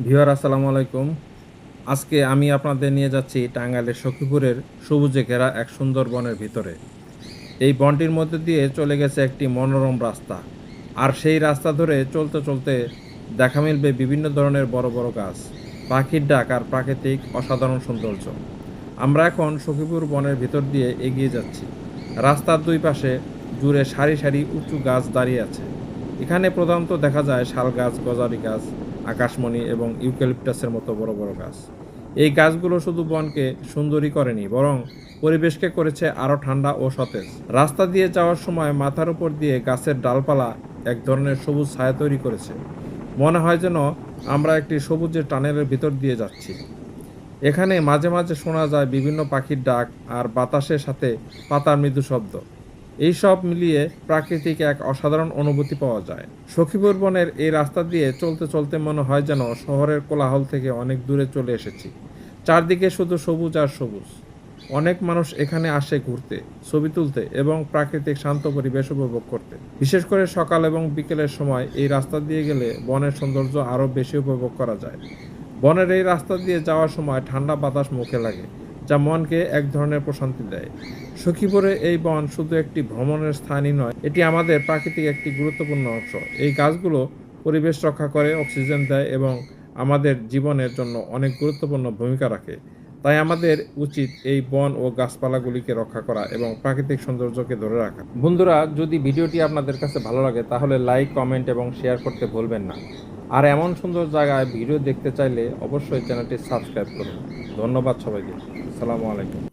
Viewer আসসালামু আলাইকুম। আজকে আমি আপনাদের নিয়ে যাচ্ছি টাঙ্গাইলের সখীপুরের সবুজে ঘেরা এক সুন্দর বনের ভিতরে। এই বনটির মধ্যে দিয়ে চলে গেছে একটি মনোরম রাস্তা, আর সেই রাস্তা ধরে চলতে চলতে দেখা মিলবে বিভিন্ন ধরনের বড় বড় গাছ, পাখির ডাক আর প্রাকৃতিক অসাধারণ সৌন্দর্য। আমরা এখন সখীপুর বনের ভিতর দিয়ে এগিয়ে যাচ্ছি। রাস্তার দুই পাশে জুড়ে সারি সারি উঁচু গাছ দাঁড়িয়ে আছে। এখানে প্রধানত দেখা যায় শাল গাছ, গজারি গাছ, আকাশমণি এবং ইউক্যালিপটাসের মতো বড় বড় গাছ। এই গাছগুলো শুধু বনকে সুন্দরই করেনি, বরং পরিবেশকে করেছে আরও ঠান্ডা ও সতেজ। রাস্তা দিয়ে যাওয়ার সময় মাথার উপর দিয়ে গাছের ডালপালা এক ধরনের সবুজ ছায়া তৈরি করেছে। মনে হয় যেন আমরা একটি সবুজের টানেলের ভিতর দিয়ে যাচ্ছি। এখানে মাঝে মাঝে শোনা যায় বিভিন্ন পাখির ডাক আর বাতাসের সাথে পাতার মৃদু শব্দ। এই সব মিলিয়ে প্রাকৃতিক এক অসাধারণ অনুভূতি পাওয়া যায়। সখীপুর বনের এই রাস্তা দিয়ে চলতে চলতে মনে হয় যেন শহরের কোলাহল থেকে অনেক দূরে চলে এসেছি। চারদিকে শুধু সবুজ আর সবুজ। অনেক মানুষ এখানে আসে ঘুরতে, ছবি তুলতে এবং প্রাকৃতিক শান্ত পরিবেশ উপভোগ করতে। বিশেষ করে সকাল এবং বিকেলের সময় এই রাস্তা দিয়ে গেলে বনের সৌন্দর্য আরও বেশি উপভোগ করা যায়। বনের এই রাস্তা দিয়ে যাওয়ার সময় ঠান্ডা বাতাস মুখে লাগে, যা মনকে এক ধরনের প্রশান্তি দেয়। সখীপুরে এই বন শুধু একটি ভ্রমণের স্থানই নয়, এটি আমাদের প্রাকৃতিক একটি গুরুত্বপূর্ণ অংশ। এই গাছগুলো পরিবেশ রক্ষা করে, অক্সিজেন দেয় এবং আমাদের জীবনের জন্য অনেক গুরুত্বপূর্ণ ভূমিকা রাখে। তাই আমাদের উচিত এই বন ও গাছপালাগুলিকে রক্ষা করা এবং প্রাকৃতিক সৌন্দর্যকে ধরে রাখা। বন্ধুরা, যদি ভিডিওটি আপনাদের কাছে ভালো লাগে তাহলে লাইক, কমেন্ট এবং শেয়ার করতে ভুলবেন না। আর এমন সুন্দর জায়গায় ভিডিও দেখতে চাইলে অবশ্যই চ্যানেলটি সাবস্ক্রাইব করুন। ধন্যবাদ সবাইকে। আসসালামু আলাইকুম।